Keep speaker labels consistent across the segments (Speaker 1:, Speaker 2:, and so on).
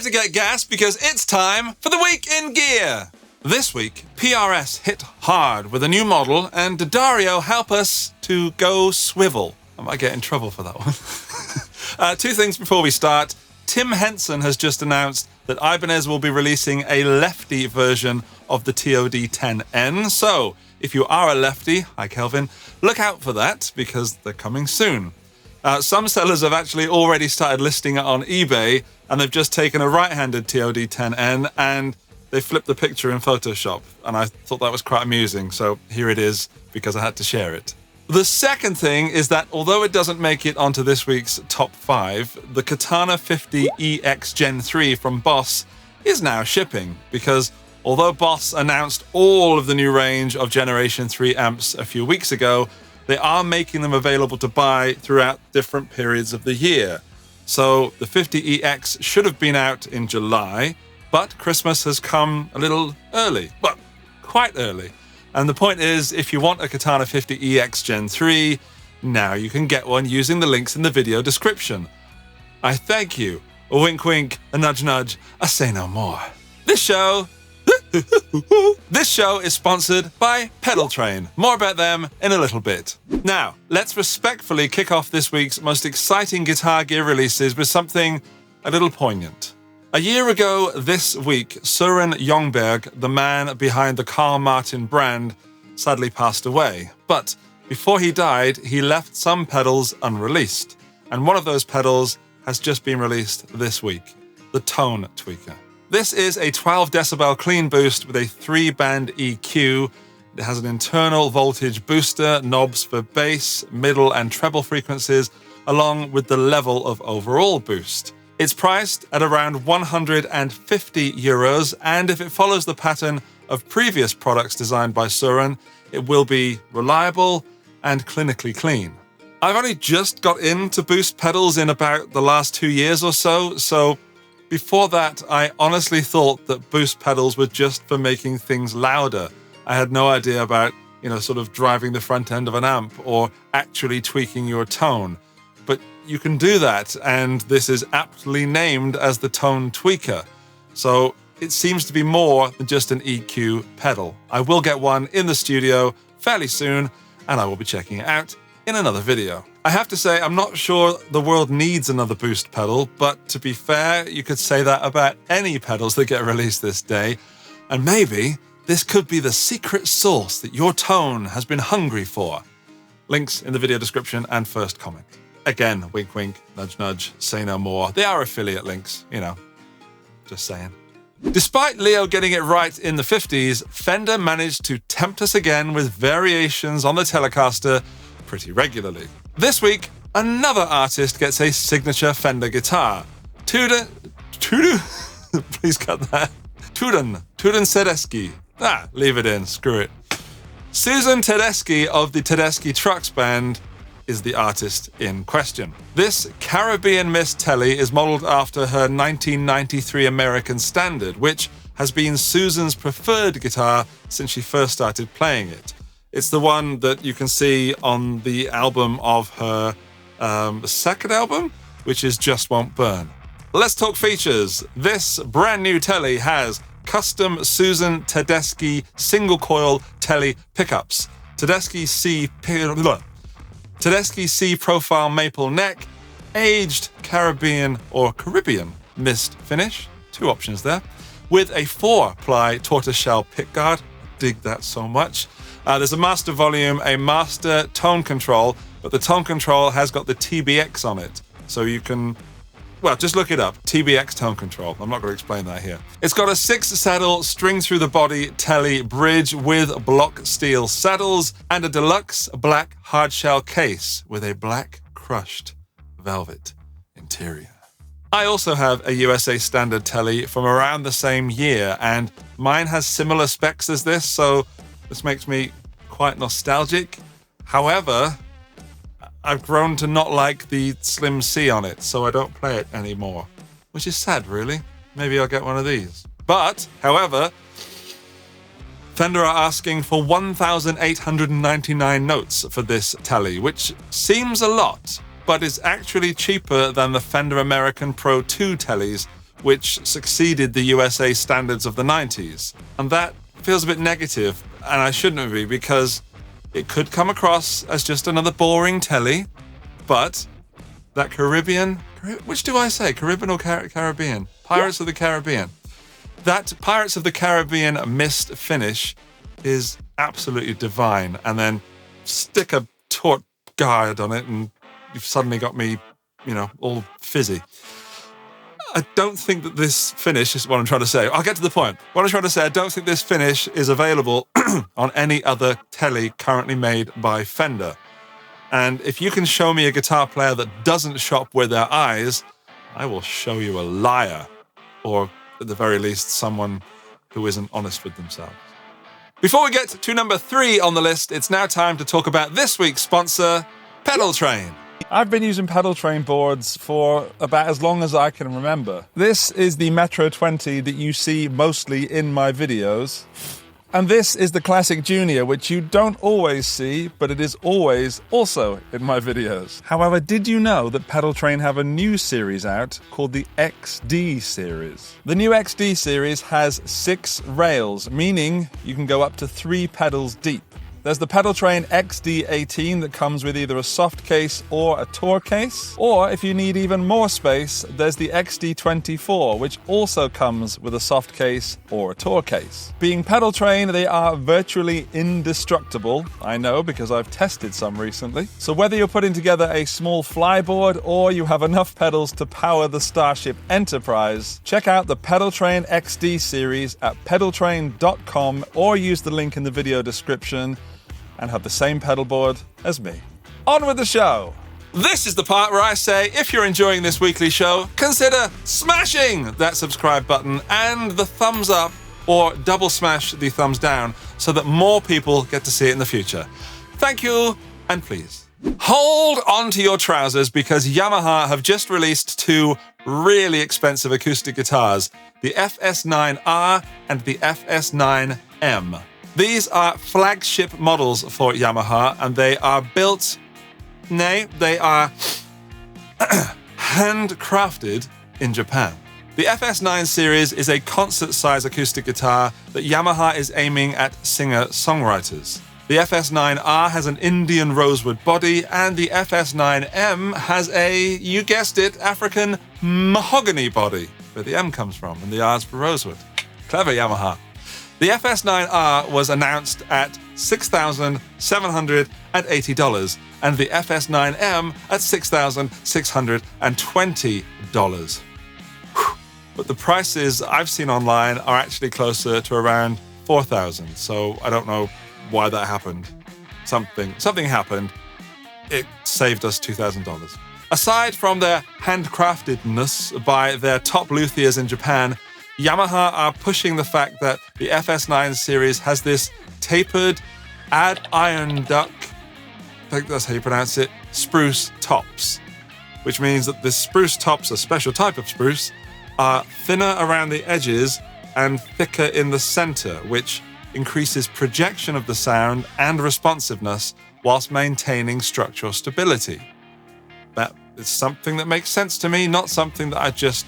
Speaker 1: Better get gas because it's time for the Week in Gear. This week, PRS hit hard with a new model, and Dario help us to go swivel. I might get in trouble for that one. Two things before we start. Tim Henson has just announced that Ibanez will be releasing a lefty version of the TOD10N. So, if you are a lefty, hi Kelvin, look out for that because they're coming soon. Some sellers have actually already started listing it on eBay, and they've just taken a right-handed TOD10N and they flipped the picture in Photoshop. And I thought that was quite amusing, so here it is because I had to share it. The second thing is that although it doesn't make it onto this week's top 5, the Katana 50EX Gen 3 from Boss is now shipping because although Boss announced all of the new range of Generation 3 amps a few weeks ago, they are making them available to buy throughout different periods of the year. So the 50EX should have been out in July, but Christmas has come a little early. Well, quite early. And the point is, if you want a Katana 50EX Gen 3, now you can get one using the links in the video description. I thank you. A wink wink, a nudge nudge, I say no more. This show is sponsored by Pedaltrain. More about them in a little bit. Now, let's respectfully kick off this week's most exciting guitar gear releases with something a little poignant. A year ago this week, Søren Jongberg, the man behind the Carl Martin brand, sadly passed away. But before he died, he left some pedals unreleased. And one of those pedals has just been released this week, the Tone Tweaker. This is a 12 decibel clean boost with a 3-band EQ. It has an internal voltage booster, knobs for bass, middle and treble frequencies, along with the level of overall boost. It's priced at around 150 euros, and if it follows the pattern of previous products designed by Søren, it will be reliable and clinically clean. I've only just got into boost pedals in about the last 2 years or so before that, I honestly thought that boost pedals were just for making things louder. I had no idea about, sort of driving the front end of an amp or actually tweaking your tone. But you can do that, and this is aptly named as the Tone Tweaker. So it seems to be more than just an EQ pedal. I will get one in the studio fairly soon, and I will be checking it out in another video. I have to say, I'm not sure the world needs another boost pedal, but to be fair, you could say that about any pedals that get released this day. And maybe this could be the secret sauce that your tone has been hungry for. Links in the video description and first comment. Again, wink wink, nudge nudge, say no more. They are affiliate links, just saying. Despite Leo getting it right in the 50s, Fender managed to tempt us again with variations on the Telecaster pretty regularly. This week, another artist gets a signature Fender guitar. Please cut that. Tedeschi. Leave it in, screw it. Susan Tedeschi of the Tedeschi Trucks band is the artist in question. This Caribbean Miss Telly is modeled after her 1993 American Standard, which has been Susan's preferred guitar since she first started playing it. It's the one that you can see on the album of her second album, which is Just Won't Burn. Let's talk features. This brand new Telly has custom Susan Tedeschi single coil Telly pickups, Tedeschi C profile maple neck, aged Caribbean mist finish, 2 options there, with a 4-ply tortoiseshell pickguard. Dig that so much. There's a master volume, a master tone control, but the tone control has got the TBX on it. So you can, just look it up. TBX tone control. I'm not going to explain that here. It's got a 6-saddle string through the body Telly bridge with block steel saddles and a deluxe black hardshell case with a black crushed velvet interior. I also have a USA Standard Telly from around the same year, and mine has similar specs as this, so this makes me quite nostalgic. However, I've grown to not like the Slim C on it, so I don't play it anymore, which is sad, really. Maybe I'll get one of these. But, however, Fender are asking for 1,899 notes for this Telly, which seems a lot, but is actually cheaper than the Fender American Pro 2 Tellys, which succeeded the USA standards of the 90s. And that feels a bit negative, and I shouldn't be, because it could come across as just another boring telly, but that Caribbean, which do I say, Caribbean or Caribbean? Pirates of the Caribbean. That Pirates of the Caribbean mist finish is absolutely divine, and then stick a taut guard on it and you've suddenly got me, all fizzy. I don't think that this finish is what I'm trying to say. I'll get to the point. What I'm trying to say, I don't think this finish is available on any other telly currently made by Fender. And if you can show me a guitar player that doesn't shop with their eyes, I will show you a liar. Or at the very least, someone who isn't honest with themselves. Before we get to number 3 on the list, it's now time to talk about this week's sponsor, Pedaltrain.
Speaker 2: I've been using Pedaltrain boards for about as long as I can remember. This is the Metro 20 that you see mostly in my videos. And this is the Classic Junior, which you don't always see, but it is always also in my videos. However, did you know that Pedaltrain have a new series out called the XD series? The new XD series has 6 rails, meaning you can go up to 3 pedals deep. There's the Pedaltrain XD18 that comes with either a soft case or a tour case. Or if you need even more space, there's the XD24, which also comes with a soft case or a tour case. Being Pedaltrain, they are virtually indestructible. I know because I've tested some recently. So whether you're putting together a small flyboard or you have enough pedals to power the Starship Enterprise, check out the Pedaltrain XD series at pedaltrain.com or use the link in the video description and have the same pedal board as me. On with the show!
Speaker 1: This is the part where I say, if you're enjoying this weekly show, consider smashing that subscribe button and the thumbs up, or double smash the thumbs down so that more people get to see it in the future. Thank you, and please. Hold on to your trousers because Yamaha have just released 2 really expensive acoustic guitars, the FS9R and the FS9M. These are flagship models for Yamaha, and they are built, they are handcrafted in Japan. The FS9 series is a concert-size acoustic guitar that Yamaha is aiming at singer-songwriters. The FS9R has an Indian rosewood body, and the FS9M has a, you guessed it, African mahogany body, where the M comes from, and the R's for rosewood. Clever, Yamaha. The FS9R was announced at $6,780 and the FS9M at $6,620. But the prices I've seen online are actually closer to around $4,000, so I don't know why that happened. Something happened. It saved us $2,000. Aside from their handcraftedness by their top luthiers in Japan, Yamaha are pushing the fact that the FS9 series has this tapered 𝗏𝗏 duck, I think that's how you pronounce it, spruce tops, which means that the spruce tops, a special type of spruce, are thinner around the edges and thicker in the center, which increases projection of the sound and responsiveness whilst maintaining structural stability. That is something that makes sense to me, not something that I just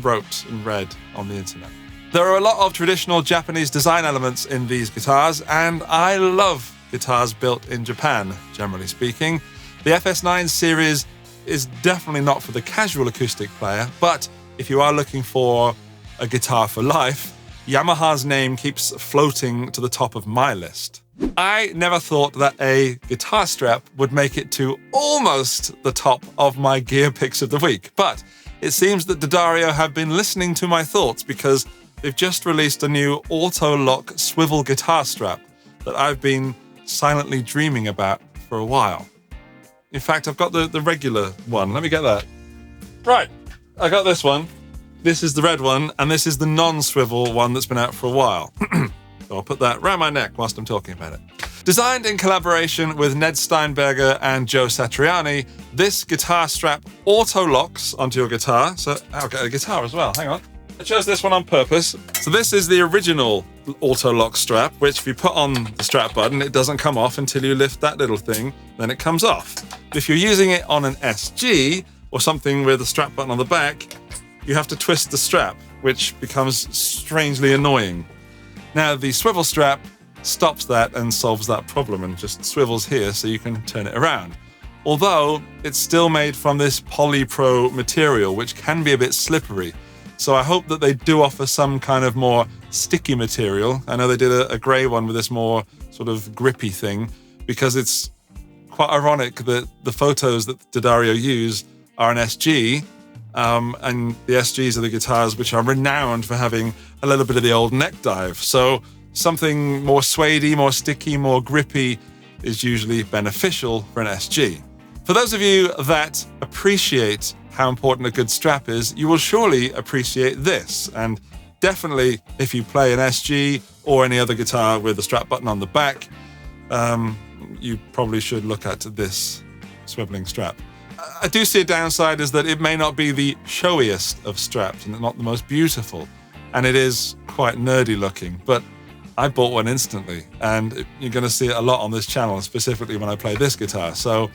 Speaker 1: wrote and read on the internet. There are a lot of traditional Japanese design elements in these guitars, and I love guitars built in Japan, generally speaking. The FS9 series is definitely not for the casual acoustic player, but if you are looking for a guitar for life, Yamaha's name keeps floating to the top of my list. I never thought that a guitar strap would make it to almost the top of my gear picks of the week, but it seems that D'Addario have been listening to my thoughts because they've just released a new auto-lock swivel guitar strap that I've been silently dreaming about for a while. In fact, I've got the regular one. Let me get that. Right, I got this one. This is the red one, and this is the non-swivel one that's been out for a while. So I'll put that around my neck whilst I'm talking about it. Designed in collaboration with Ned Steinberger and Joe Satriani, this guitar strap auto-locks onto your guitar. So I'll get a guitar as well, hang on. I chose this one on purpose. So this is the original auto-lock strap, which if you put on the strap button, it doesn't come off until you lift that little thing, then it comes off. If you're using it on an SG, or something with a strap button on the back, you have to twist the strap, which becomes strangely annoying. Now, the swivel strap stops that and solves that problem and just swivels here so you can turn it around. Although it's still made from this polypro material, which can be a bit slippery. So I hope that they do offer some kind of more sticky material. I know they did a grey one with this more sort of grippy thing, because it's quite ironic that the photos that D'Addario use are an SG, and the SGs are the guitars which are renowned for having a little bit of the old neck dive. So something more suedey, more sticky, more grippy is usually beneficial for an SG. For those of you that appreciate how important a good strap is, you will surely appreciate this. And definitely, if you play an SG or any other guitar with a strap button on the back, you probably should look at this swiveling strap. I do see a downside, is that it may not be the showiest of straps and not the most beautiful, and it is quite nerdy looking, but I bought one instantly, and you're going to see it a lot on this channel, specifically when I play this guitar. So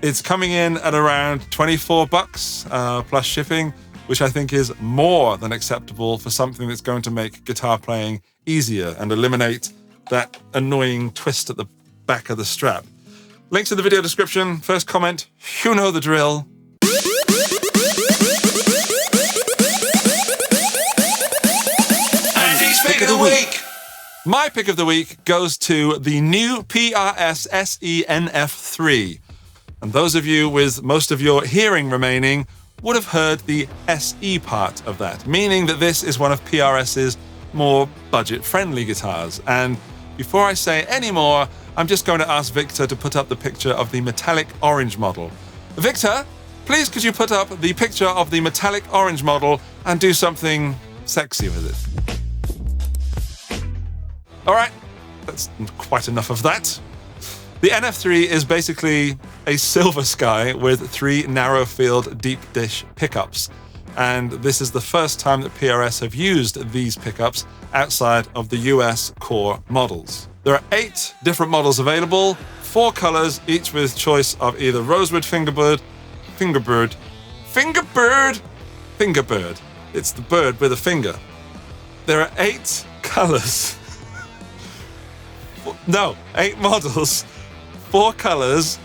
Speaker 1: it's coming in at around $24 plus shipping, which I think is more than acceptable for something that's going to make guitar playing easier and eliminate that annoying twist at the back of the strap. Links in the video description. First comment, you know the drill. Andy's Pick of the Week. My pick of the week goes to the new PRS SE NF3. And those of you with most of your hearing remaining would have heard the SE part of that, meaning that this is one of PRS's more budget-friendly guitars. And before I say any more, I'm just going to ask Victor to put up the picture of the metallic orange model. Victor, please could you put up the picture of the metallic orange model and do something sexy with it? All right, that's quite enough of that. The NF3 is basically a Silver Sky with 3 narrow field deep dish pickups. And this is the first time that PRS have used these pickups outside of the US core models. There are 8 different models available, 4 colors, each with choice of either rosewood fingerbird. It's the bird with a finger. There are 8 colors. No, 8 models, 4 colors,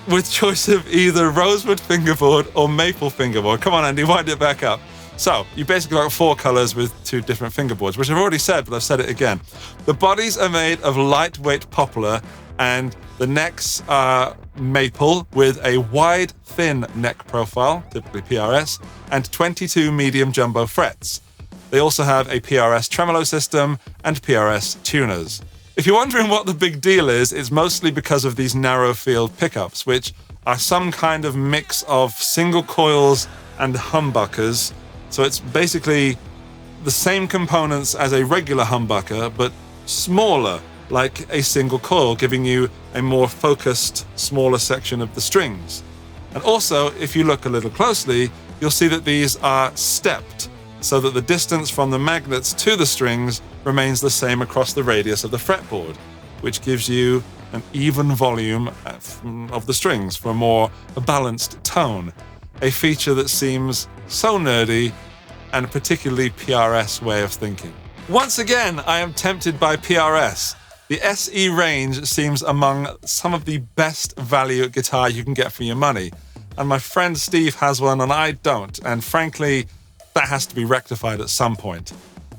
Speaker 1: with choice of either rosewood fingerboard or maple fingerboard. Come on, Andy, wind it back up. So you basically got 4 colors with 2 different fingerboards, which I've already said, but I've said it again. The bodies are made of lightweight poplar, and the necks are maple with a wide, thin neck profile, typically PRS, and 22 medium jumbo frets. They also have a PRS tremolo system and PRS tuners. If you're wondering what the big deal is, it's mostly because of these narrow field pickups, which are some kind of mix of single coils and humbuckers. So it's basically the same components as a regular humbucker, but smaller, like a single coil, giving you a more focused, smaller section of the strings. And also, if you look a little closely, you'll see that these are stepped, so that the distance from the magnets to the strings remains the same across the radius of the fretboard, which gives you an even volume of the strings for a more balanced tone, a feature that seems so nerdy and particularly PRS way of thinking. Once again, I am tempted by PRS. The SE range seems among some of the best value guitar you can get for your money, and my friend Steve has one and I don't, and frankly, that has to be rectified at some point.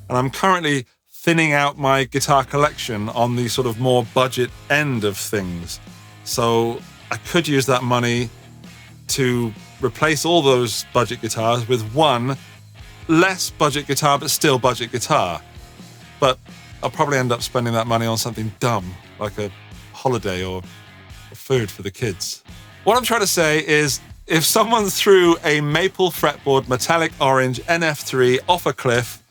Speaker 1: And I'm currently thinning out my guitar collection on the sort of more budget end of things. So I could use that money to replace all those budget guitars with one less budget guitar, but still budget guitar. But I'll probably end up spending that money on something dumb, like a holiday or food for the kids. What I'm trying to say is, if someone threw a maple fretboard metallic orange NF3 off a cliff,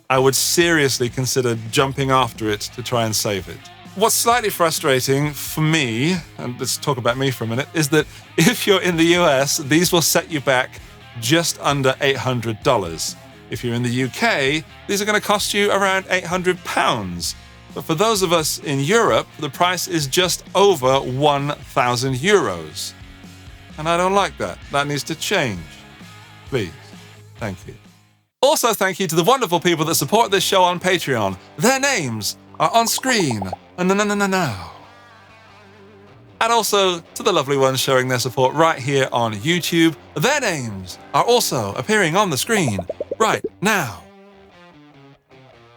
Speaker 1: I would seriously consider jumping after it to try and save it. What's slightly frustrating for me, and let's talk about me for a minute, is that if you're in the US, these will set you back just under $800. If you're in the UK, these are going to cost you around £800. But for those of us in Europe, the price is just over 1,000 euros. And I don't like that. That needs to change. Please. Thank you. Also, thank you to the wonderful people that support this show on Patreon. Their names are on screen now. And also to the lovely ones showing their support right here on YouTube. Their names are also appearing on the screen right now.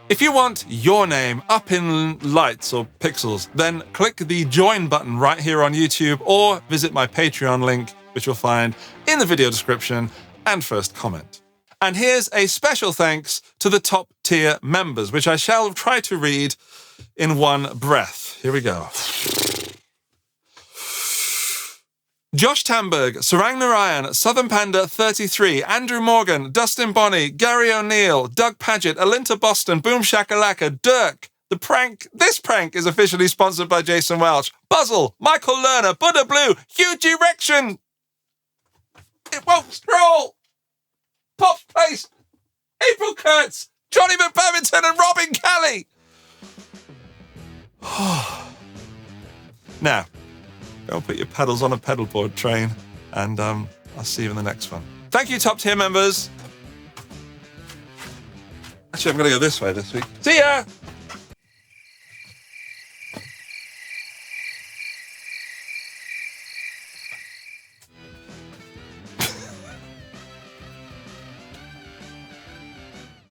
Speaker 1: If you want your name up in lights or pixels, then click the join button right here on YouTube or visit my Patreon link, which you'll find in the video description and first comment. And here's a special thanks to the top tier members, which I shall try to read in one breath. Here we go. Josh Tamberg, Sarang Narayan, Southern Panda 33, Andrew Morgan, Dustin Bonney, Gary O'Neill, Doug Paget, Alinta Boston, Boom Shakalaka, Dirk. This prank is officially sponsored by Jason Welch, Buzzle, Michael Lerner, Buddha Blue, Huge Erection. It won't scroll. Pop's Place, April Kurtz, Johnny McBabington and Robin Kelly. Now, go put your pedals on a pedal board train, and I'll see you in the next one. Thank you, top tier members. Actually, I'm going to go this way this week. See ya!